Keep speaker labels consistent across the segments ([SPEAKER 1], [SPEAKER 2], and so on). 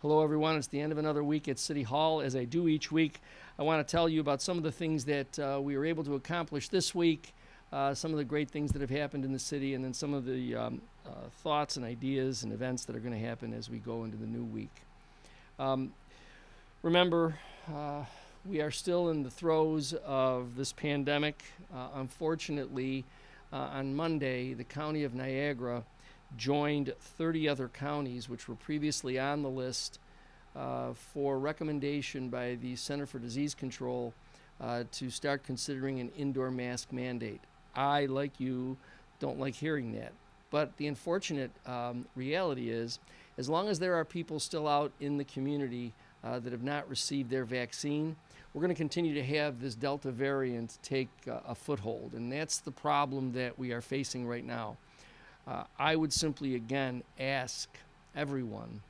[SPEAKER 1] Hello, everyone. It's the end of another week at City Hall. As I do each week, I want to tell you about some of the things that we were able to accomplish this week, some of the great things that have happened in the city, and then some of the thoughts and ideas and events that are going to happen as we go into the new week. Remember, we are still in the throes of this pandemic. Unfortunately, on Monday, the County of Niagara joined 30 other counties which were previously on the list for recommendation by the Center for Disease Control to start considering an indoor mask mandate. I, like you, don't like hearing that. But the unfortunate reality is, as long as there are people still out in the community that have not received their vaccine, we're going to continue to have this Delta variant take a foothold. And that's the problem that we are facing right now. I would simply, again, ask everyone,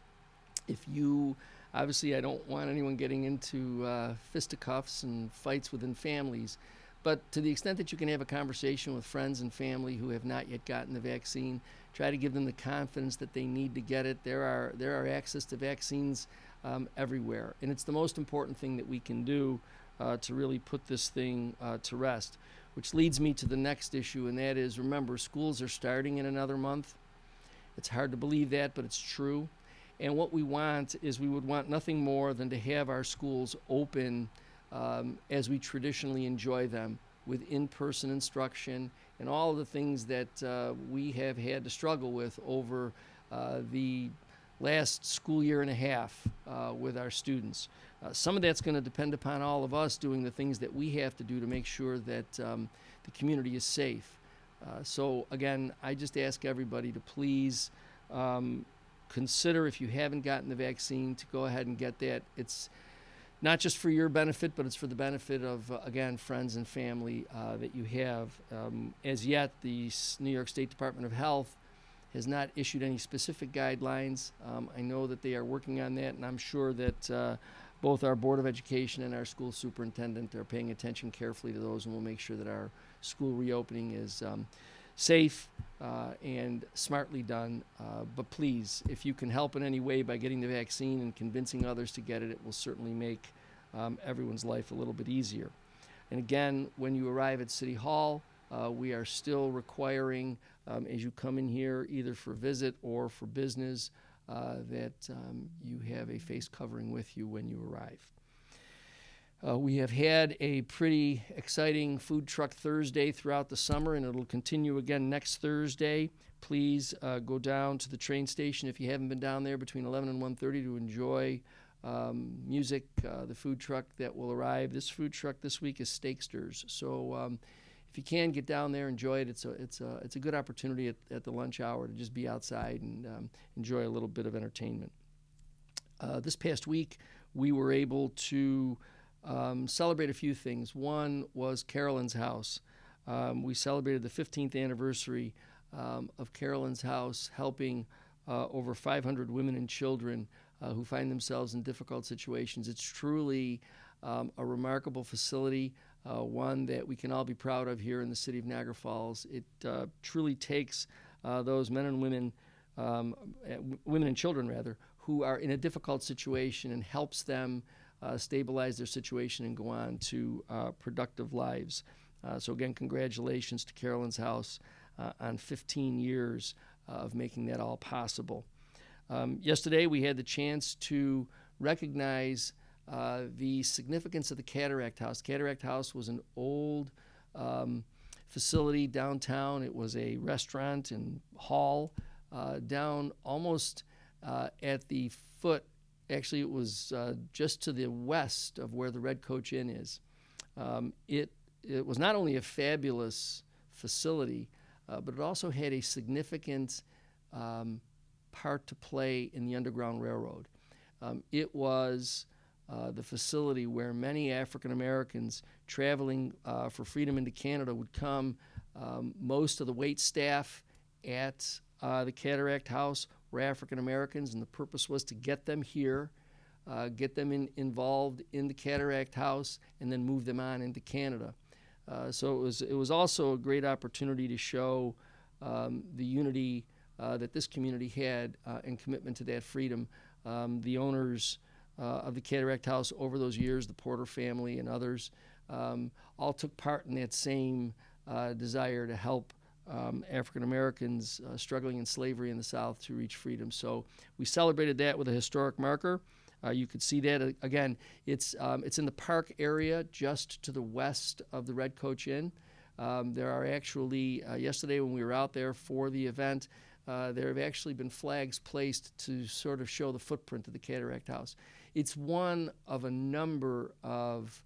[SPEAKER 1] obviously I don't want anyone getting into fisticuffs and fights within families, but to the extent that you can have a conversation with friends and family who have not yet gotten the vaccine, try to give them the confidence that they need to get it. There are access to vaccines everywhere, and it's the most important thing that we can do to really put this thing to rest. Which leads me to the next issue, and that is, remember, schools are starting in another month. It's hard to believe that, but it's true. And what we want is we would want nothing more than to have our schools open as we traditionally enjoy them, with in-person instruction and all of the things that we have had to struggle with over the last school year and a half with our students. Some of that's going to depend upon all of us doing the things that we have to do to make sure that the community is safe. So again, I just ask everybody to please consider, if you haven't gotten the vaccine, to go ahead and get that. It's not just for your benefit, but it's for the benefit of, again, friends and family that you have. As yet, the New York State Department of Health has not issued any specific guidelines. I know that they are working on that, and I'm sure that both our Board of Education and our school superintendent are paying attention carefully to those, and we'll make sure that our school reopening is safe and smartly done. But please, if you can help in any way by getting the vaccine and convincing others to get it, it will certainly make everyone's life a little bit easier. And again, when you arrive at City Hall, we are still requiring, as you come in here, either for visit or for business, that you have a face covering with you when you arrive. We have had a pretty exciting Food Truck Thursday throughout the summer, and it'll continue again next Thursday. Please go down to the train station if you haven't been down there between 11 and 1:30 to enjoy music, the food truck that will arrive. This food truck this week is Steaksters. So if you can get down there, enjoy it. It's a good opportunity at the lunch hour to just be outside and enjoy a little bit of entertainment. This past week, we were able to celebrate a few things. One was Carolyn's House. We celebrated the 15th anniversary of Carolyn's House, helping over 500 women and children who find themselves in difficult situations. It's truly a remarkable facility. One that we can all be proud of here in the city of Niagara Falls. It truly takes those men and women, women and children rather, who are in a difficult situation and helps them stabilize their situation and go on to productive lives. So again, congratulations to Carolyn's House on 15 years of making that all possible. Yesterday, we had the chance to recognize the significance of the Cataract House. Cataract House was an old facility downtown. It was a restaurant and hall down almost at the foot. Actually, it was just to the west of where the Red Coach Inn is. It was not only a fabulous facility, but it also had a significant part to play in the Underground Railroad. It was the facility where many African Americans traveling for freedom into Canada would come. Most of the wait staff at the Cataract House were African Americans, and the purpose was to get them here, get them involved in the Cataract House, and then move them on into Canada. So it was also a great opportunity to show the unity that this community had and commitment to that freedom the owners of the Cataract House over those years, the Porter family and others, all took part in that same desire to help African Americans struggling in slavery in the South to reach freedom. So we celebrated that with a historic marker. You could see that again. It's in the park area just to the west of the Red Coach Inn. There are actually yesterday when we were out there for the event, there have actually been flags placed to sort of show the footprint of the Cataract House. It's one of a number of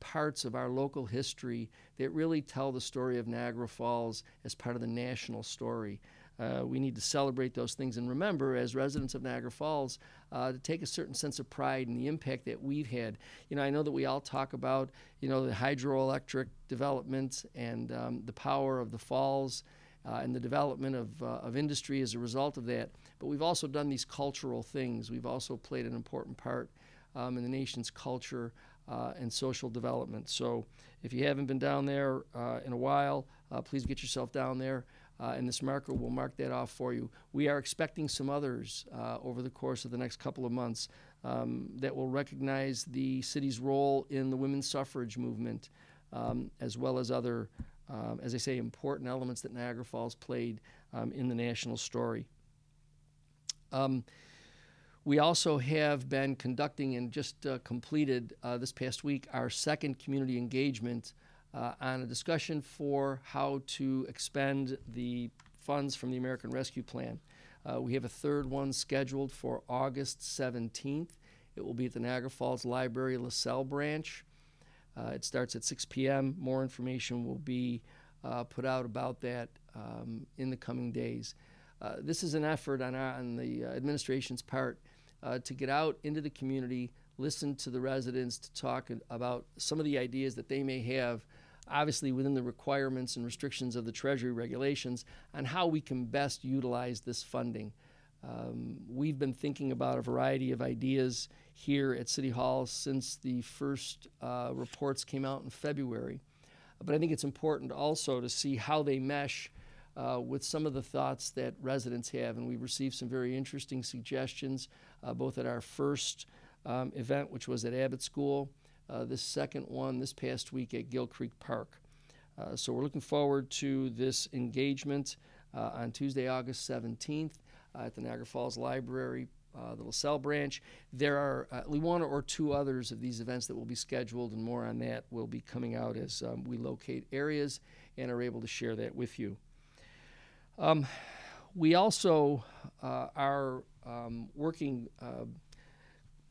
[SPEAKER 1] parts of our local history that really tell the story of Niagara Falls as part of the national story. We need to celebrate those things and remember, as residents of Niagara Falls, to take a certain sense of pride in the impact that we've had. I know that we all talk about, the hydroelectric development and the power of the falls and the development of industry as a result of that. But we've also done these cultural things. We've also played an important part in the nation's culture and social development. So if you haven't been down there in a while, please get yourself down there. And this marker will mark that off for you. We are expecting some others over the course of the next couple of months that will recognize the city's role in the women's suffrage movement, as well as other, as I say, important elements that Niagara Falls played in the national story. We also have been conducting and just completed this past week our second community engagement on a discussion for how to expend the funds from the American Rescue Plan. We have a third one scheduled for August 17th. It will be at the Niagara Falls Library LaSalle branch. It starts at 6 p.m. More information will be put out about that in the coming days. This is an effort on the administration's part to get out into the community, listen to the residents, to talk about some of the ideas that they may have, obviously within the requirements and restrictions of the Treasury regulations, on how we can best utilize this funding. We've been thinking about a variety of ideas here at City Hall since the first reports came out in February. But I think it's important also to see how they mesh with some of the thoughts that residents have. And we've received some very interesting suggestions, both at our first event, which was at Abbott School, this second one this past week at Gill Creek Park. So we're looking forward to this engagement on Tuesday, August 17th at the Niagara Falls Library, the LaSalle branch. There are at least one or two others of these events that will be scheduled, and more on that will be coming out as we locate areas and are able to share that with you. We also are working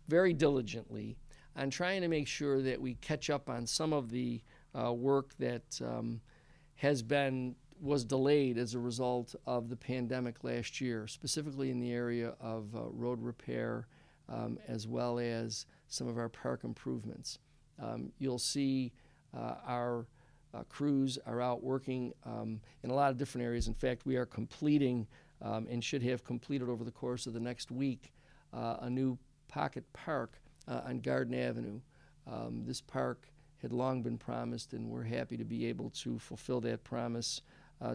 [SPEAKER 1] very diligently on trying to make sure that we catch up on some of the work that was delayed as a result of the pandemic last year, specifically in the area of road repair, as well as some of our park improvements. You'll see our crews are out working in a lot of different areas. In fact, we are completing and should have completed over the course of the next week a new pocket park on Garden Avenue. This park had long been promised, and we're happy to be able to fulfill that promise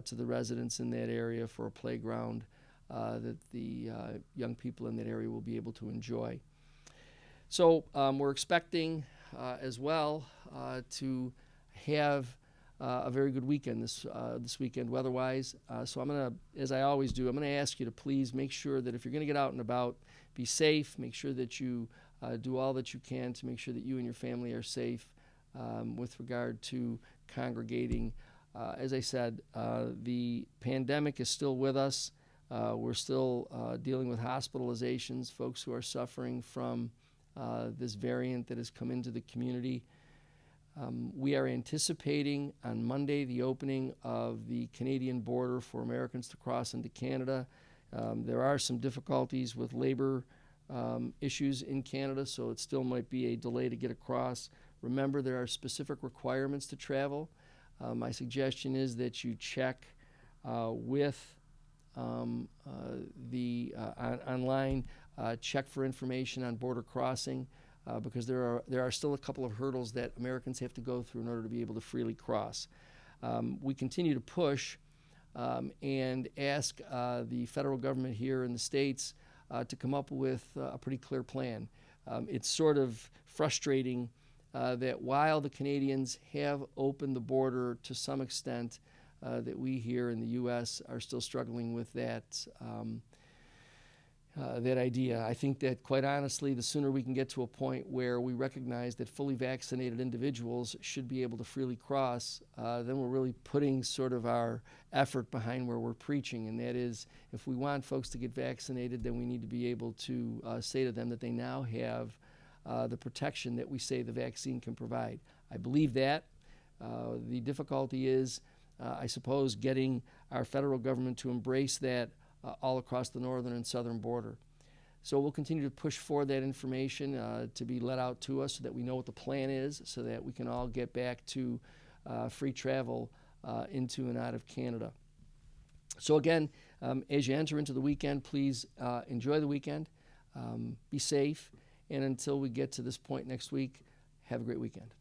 [SPEAKER 1] to the residents in that area for a playground that the young people in that area will be able to enjoy. So we're expecting as well to have a very good weekend this weekend weather-wise. So I'm going to, as I always do, I'm going to ask you to please make sure that if you're going to get out and about, be safe. Make sure that you do all that you can to make sure that you and your family are safe with regard to congregating. As I said, the pandemic is still with us. We're still dealing with hospitalizations, folks who are suffering from this variant that has come into the community. We are anticipating on Monday the opening of the Canadian border for Americans to cross into Canada. There are some difficulties with labor issues in Canada, so it still might be a delay to get across. Remember, there are specific requirements to travel. My suggestion is that you check with online, check for information on border crossing, because there are still a couple of hurdles that Americans have to go through in order to be able to freely cross. We continue to push and ask the federal government here in the States to come up with a pretty clear plan. It's sort of frustrating that while the Canadians have opened the border to some extent, that we here in the U.S. are still struggling with that idea. I think that, quite honestly, the sooner we can get to a point where we recognize that fully vaccinated individuals should be able to freely cross, then we're really putting sort of our effort behind where we're preaching, and that is, if we want folks to get vaccinated, then we need to be able to say to them that they now have the protection that we say the vaccine can provide. I believe that. The difficulty is, I suppose, getting our federal government to embrace that all across the northern and southern border. So we'll continue to push for that information to be let out to us so that we know what the plan is, so that we can all get back to free travel into and out of Canada. So again, as you enter into the weekend, please enjoy the weekend, be safe, and until we get to this point next week, have a great weekend.